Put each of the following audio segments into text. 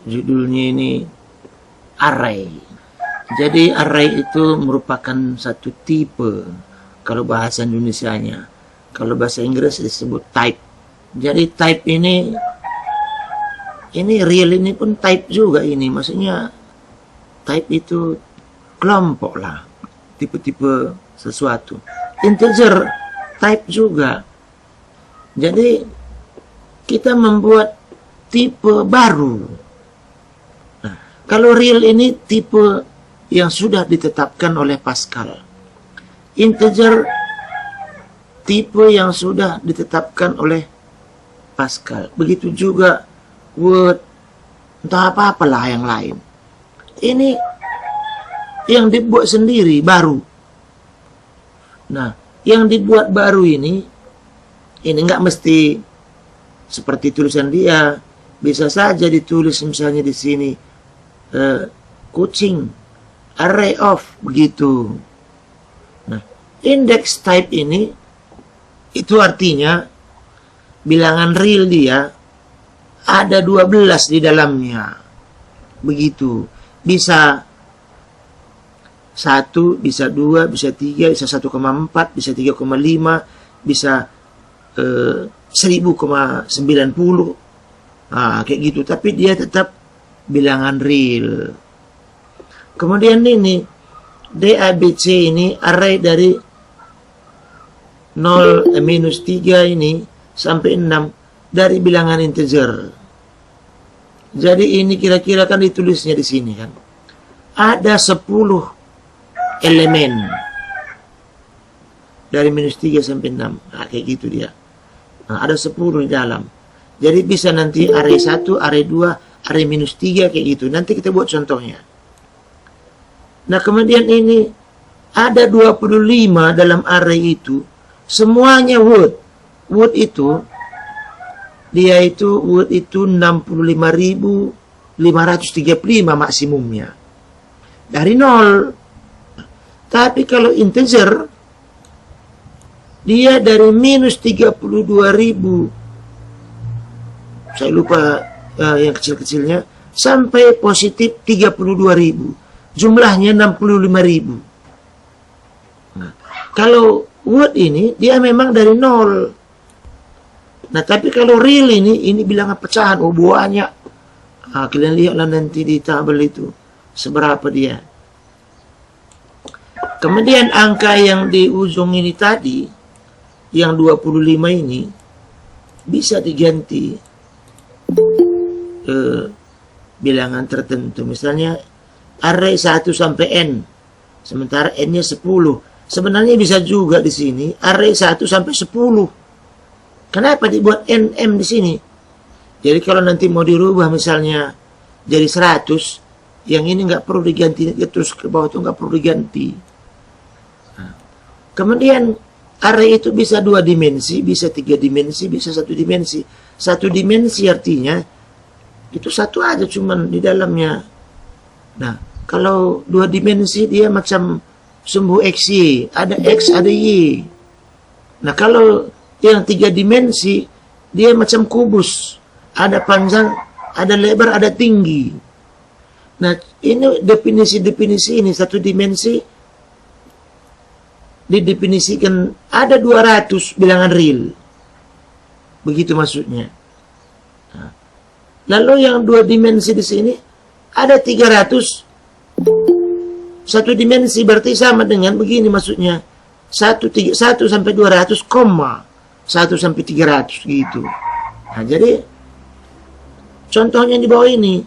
Judulnya ini array. Jadi array itu merupakan satu tipe kalau bahasa Indonesianya. Kalau bahasa Inggris disebut type. Jadi type ini real ini pun type juga ini. Maksudnya type itu kelompok lah. Tipe-tipe sesuatu. Integer type juga. Jadi kita membuat tipe baru. Nah, kalau real ini tipe yang sudah ditetapkan oleh Pascal. Integer tipe yang sudah ditetapkan oleh Pascal. Begitu juga Word, entah apa-apalah yang lain. Ini yang dibuat sendiri baru. Nah, yang dibuat baru ini nggak mesti seperti tulisan dia. Bisa saja ditulis misalnya di sini kucing, array of, begitu. Nah, index type ini itu artinya bilangan real dia ada 12 di dalamnya. Begitu. Bisa 1, bisa 2, bisa 3, bisa 1,4, bisa 3,5, bisa 1000,90. Nah, kayak gitu. Tapi dia tetap bilangan real. Kemudian ini DABC ini array dari 0 minus 3 ini sampai 6 dari bilangan integer. Jadi ini kira-kira kan ditulisnya di sini kan. Ada 10 elemen dari minus 3 sampai 6. Nah, kayak gitu dia. Nah, ada 10 di dalam. Jadi bisa nanti array 1, array 2, array minus 3 kayak gitu. Nanti kita buat contohnya. Nah, kemudian ini ada 25 dalam array itu. Semuanya Word. Word itu dia itu Word itu 65.535 maksimumnya. Dari 0. Tapi kalau integer dia dari minus 32.000. Saya lupa yang kecil-kecilnya sampai positif 32.000. Jumlahnya 65.000. Nah, kalau Word ini dia memang dari 0. Nah, tapi kalau real ini bilangan pecahan. Oh, banyak. Kalian lihatlah nanti di tabel itu seberapa dia. Kemudian angka yang di ujung ini tadi, yang 25 ini, bisa diganti ke bilangan tertentu. Misalnya, array 1 sampai N. Sementara N-nya 10. Sebenarnya bisa juga di sini, array 1 sampai 10. Kenapa dibuat NM di sini? Jadi kalau nanti mau dirubah misalnya jadi 100, yang ini nggak perlu diganti, terus ke bawah itu nggak perlu diganti. Nah, kemudian array itu bisa 2 dimensi, bisa 3 dimensi, bisa 1 dimensi. 1 dimensi artinya itu satu aja cuman di dalamnya. Nah, kalau 2 dimensi dia macam sumbu XY, ada X, ada Y. Nah, kalau yang 3 dimensi dia macam kubus, ada panjang, ada lebar, ada tinggi. Nah, ini definisi-definisi ini 1 dimensi didefinisikan ada 200 bilangan real. Begitu maksudnya. Nah, lalu yang 2 dimensi di sini ada 300. 1 dimensi berarti sama dengan begini maksudnya. 1 sampai 200, 1 sampai 300 gitu. Nah, jadi contohnya di bawah ini.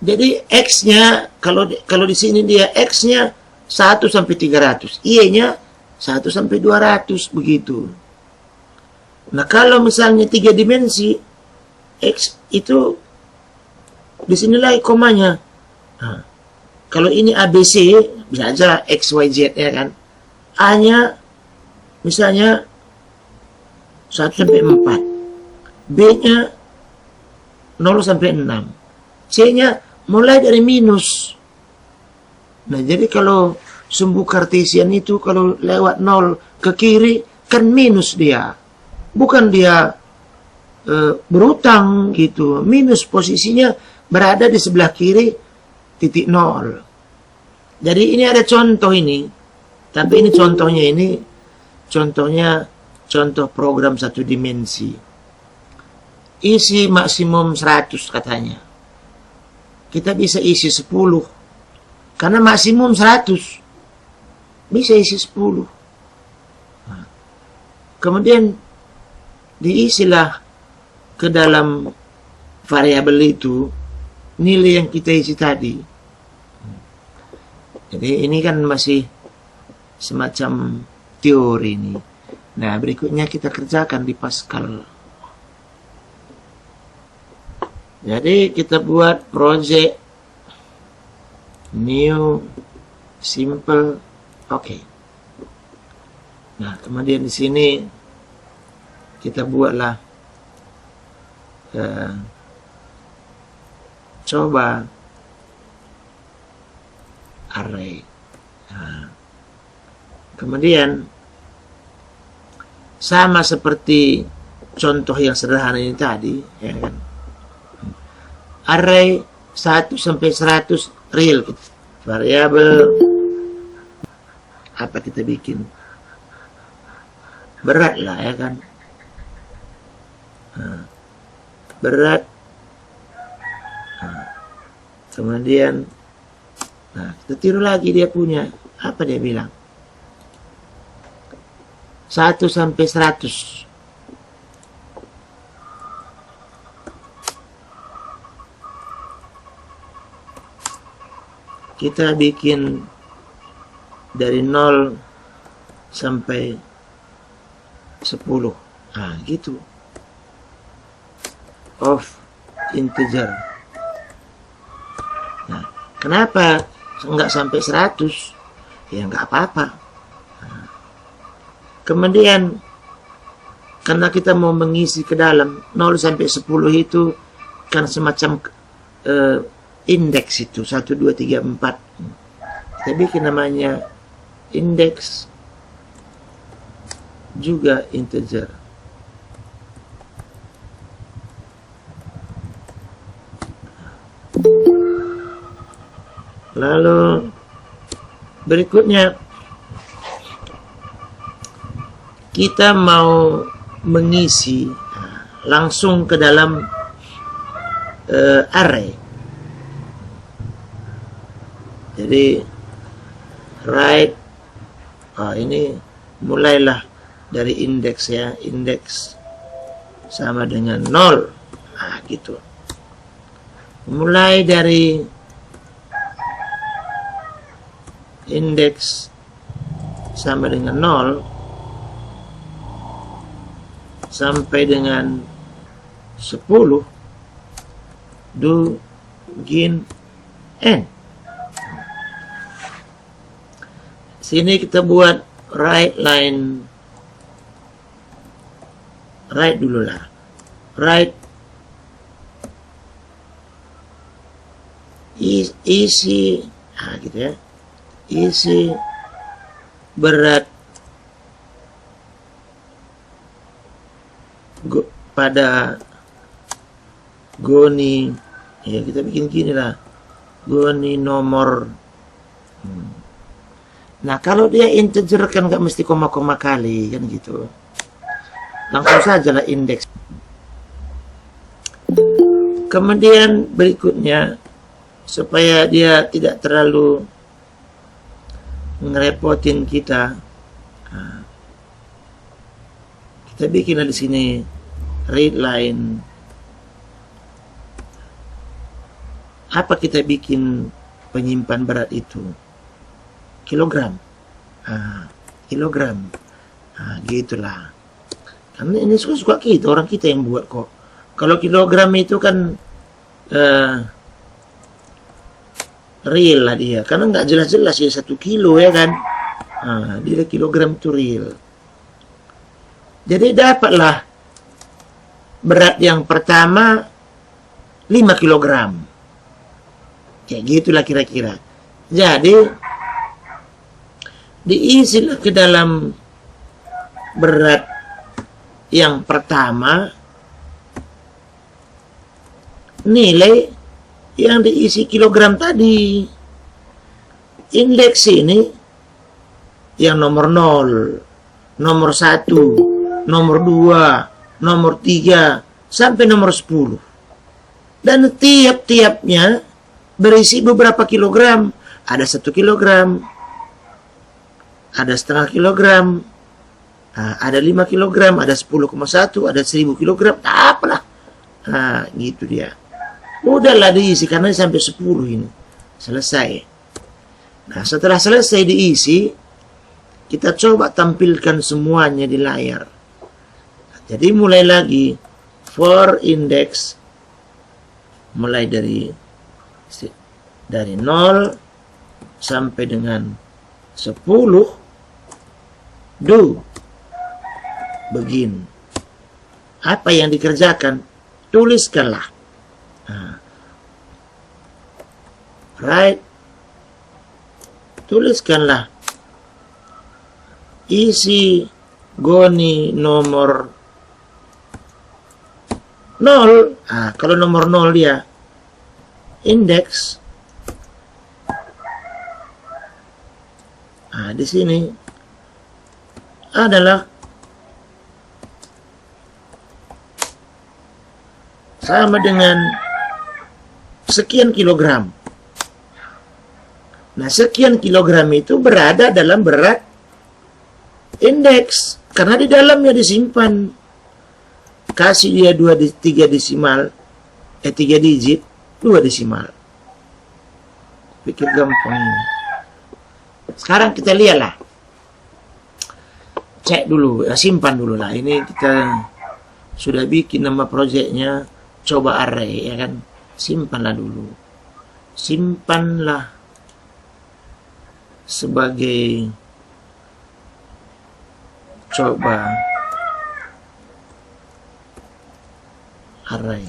Jadi X-nya kalau di sini dia X-nya 1 sampai 300, Y-nya 1 sampai 200 begitu. Nah, kalau misalnya 3 dimensi X itu di sinilah komanya. Nah, kalau ini ABC bisa aja X, Y, Z ya kan. A-nya misalnya 1 sampai 4. B-nya 0 sampai 6. C-nya mulai dari minus. Nah, jadi kalau sumbu kartesian itu kalau lewat 0 ke kiri kan minus dia. Bukan dia berutang gitu, minus, posisinya berada di sebelah kiri titik nol. Jadi ini ada contoh ini, tapi ini contohnya contoh program satu dimensi. Isi maksimum 100 katanya. Kita bisa isi 10. Karena maksimum 100. Bisa isi 10. Nah, kemudian diisilah ke dalam variabel itu nilai yang kita isi tadi. Jadi ini kan masih semacam teori ini. Nah, berikutnya kita kerjakan di Pascal. Jadi kita buat project new simple. Oke. Nah, kemudian di sini kita buatlah coba array. Nah, kemudian sama seperti contoh yang sederhana ini tadi, ya kan? Array 1 sampai 100 real, variabel apa kita bikin? Berat lah, ya kan? Nah, berat. Nah, kemudian kita tiru lagi dia punya. Apa dia bilang? 1 sampai 100. Kita bikin dari 0 sampai 10. Nah, gitu. Of integer. Nah, kenapa enggak sampai 100? Ya enggak apa-apa. Nah, kemudian karena kita mau mengisi ke dalam 0 sampai 10 itu kan semacam indeks itu 1 2 3 4. Kita bikin namanya indeks juga integer. Lalu berikutnya kita mau mengisi langsung ke dalam array. Jadi write, ini mulailah dari indeks ya, indeks sama dengan 0. Nah, gitu. Mulai dari indeks sama dengan 0 sampai dengan 10 do begin end. Sini kita buat right line, right dulu lah, right isi, gitu ya, isi berat pada goni, ya kita bikin gini lah, goni nomor. Nah, kalau dia integer kan nggak mesti koma-koma kali kan gitu, langsung saja lah indeks. Kemudian berikutnya supaya dia tidak terlalu ngerepotin kita, kita bikin di sini read line. Apa kita bikin penyimpan berat itu? Kilogram. Kilogram. Gitulah. Karena ini suka-suka kita, orang kita yang buat kok. Kalau kilogram itu kan real lah dia, karena nggak jelas-jelas ya 1 kilo ya kan. Dia kilogram itu real. Jadi dapatlah berat yang pertama 5 kilogram. Kayak gitulah kira-kira. Jadi diisilah ke dalam berat yang pertama nilai yang diisi kilogram tadi. Indeks ini yang nomor 0, nomor 1, nomor 2, nomor 3, sampai nomor 10. Dan tiap-tiapnya berisi beberapa kilogram. Ada 1 kilogram, ada setengah kilogram, ada 5 kilogram, ada 10,1, ada 1000 kilogram, apalah. Gitu dia. Udahlah diisi karena sampai 10 ini. Selesai. Nah, setelah selesai diisi, kita coba tampilkan semuanya di layar. Jadi mulai lagi for index, mulai dari 0 sampai dengan 10, do, begin. Apa yang dikerjakan? Tuliskanlah. Right. Tuliskanlah isi goni nomor 0. Kalau nomor 0 dia indeks. Di sini adalah sama dengan sekian kilogram. Nah, sekian kilogram itu berada dalam berat indeks karena di dalamnya disimpan. Kasih dia 3 desimal, 3 digit, 2 desimal. Pikir gampang ini. Sekarang kita lihatlah. Cek dulu, simpan dulu lah. Ini kita sudah bikin nama proyeknya coba array, ya kan? Simpanlah dulu. Simpanlah sebagai coba array.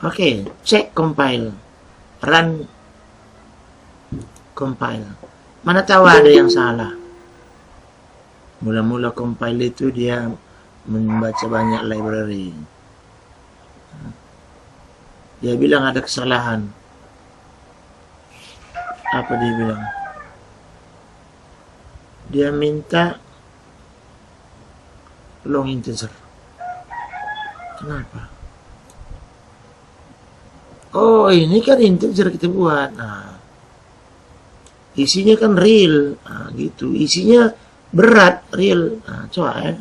Oke, cek compile. Run compile. Mana tahu ada yang salah. Mula-mula compile itu dia membaca banyak library. Dia bilang ada kesalahan. Apa dia bilang? Dia minta long integer. Kenapa? Oh, ini kan integer kita buat. Isinya kan real. Gitu. Isinya berat, real. Coba ya.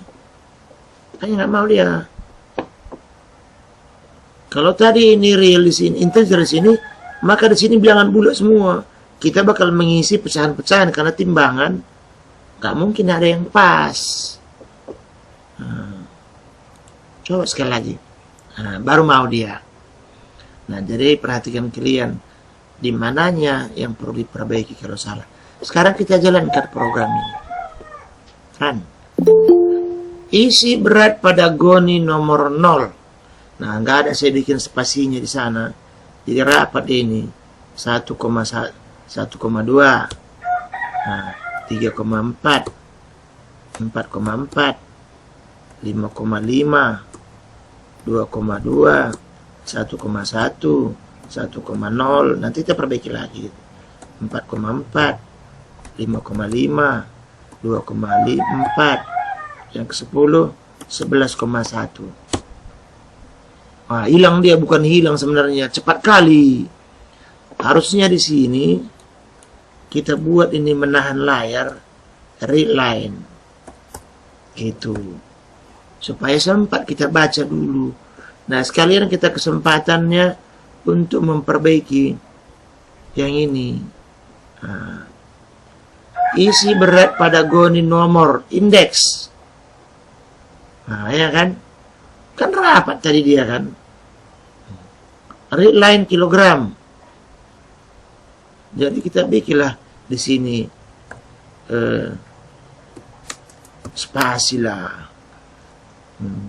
Kayaknya nggak mau dia. Kalau tadi ini real di sini, integer di sini, maka di sini bilangan bulat semua. Kita bakal mengisi pecahan-pecahan karena timbangan nggak mungkin ada yang pas. Coba sekali lagi. Baru mau dia. Nah, jadi perhatikan kalian di mananya yang perlu diperbaiki kalau salah. Sekarang kita jalankan program ini. Run. Isi berat pada goni nomor 0. Nah, nggak ada saya bikin spasinya di sana. Jadi rapat ini 1,1, 1,2, 3,4, 4,4, 5,5, 2,2, 1,1, 1,0. Nanti kita perbaiki lagi. 4,4, 5,5, 2,4, yang ke-10, 11,1. Hilang dia, bukan hilang sebenarnya, cepat kali. Harusnya di sini kita buat ini menahan layar, read line, gitu, supaya sempat kita baca dulu. Nah, sekalian kita kesempatannya untuk memperbaiki yang ini. Isi berat pada goni nomor indeks. Ya kan? Kan rapat tadi dia kan. Read line kilogram. Jadi kita bikinlah di sini spasi lah.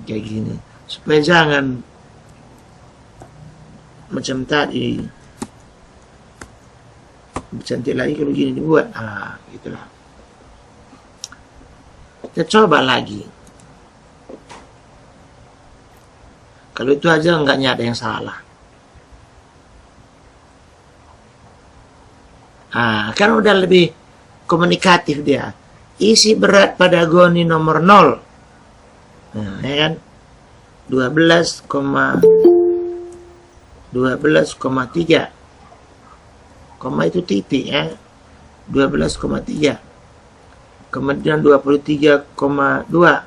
Kayak gini. Supaya jangan macam tadi. Cantik lagi kalau gini dibuat. Gitulah. Kita coba lagi. Kalau itu aja enggaknya ada yang salah. Kan udah lebih komunikatif dia. Isi berat pada goni nomor 0. Nah, ya kan? 12,3. Koma itu titik ya. 12,3. Kemudian 23,2.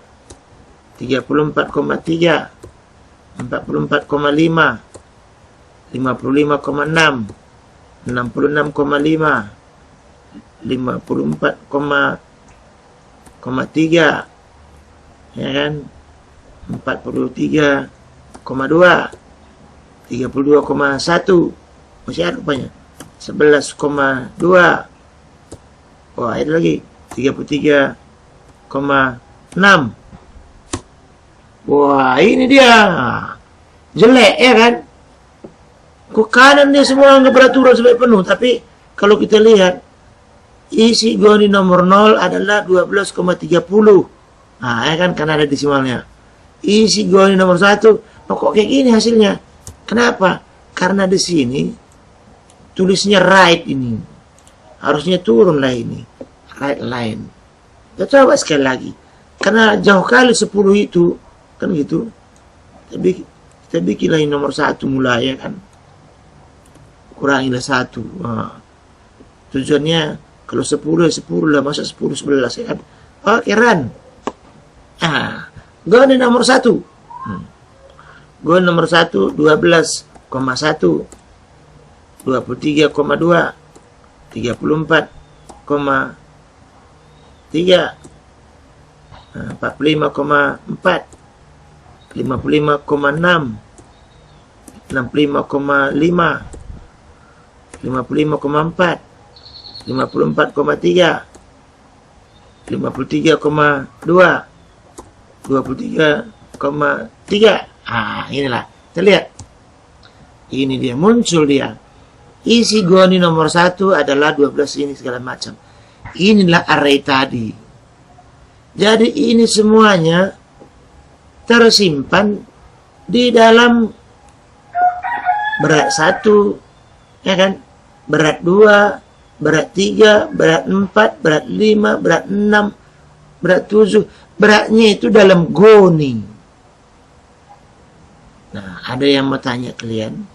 34,3. 44,5. 55,6. 66,5. 54,3. Ya kan? 43,2. 32,1. Masih ada rupanya. 11,2. Wah, itu lagi 33,6. Wah, ini dia. Jelek ya kan? Kok kanan dia semua nggak beraturan sampai penuh. Tapi kalau kita lihat, isi goni nomor 0 adalah 12,30. Nah, ya kan? Karena ada desimalnya. Isi goni nomor 1, kok kayak gini hasilnya? Kenapa? Karena di sini tulisnya right ini. Harusnya turun lah ini. Right line. Kita coba sekali lagi. Karena jauh kali 10 itu. Kan gitu. Kita bikinlah ini nomor 1 mulai ya kan. Kurangilah 1. Tujuannya kalau 10 ya 10 lah. Masa 10, 11 ya kan. Oke, run. Goni nomor 1. Goni nomor 1, 12,1. 23,2. 34,3. 45,4. 55,6. 65,5. 55,4. 54,3. 53,2. 23,3. Inilah. Kita lihat. Ini dia. Muncul dia. Isi goni nomor 1 adalah 12 ini segala macam. Inilah array tadi. Jadi ini semuanya tersimpan di dalam berat 1, ya kan? Berat 2, berat 3, berat 4, berat 5, berat 6, berat 7. Beratnya itu dalam goni. Nah, ada yang mau tanya kalian?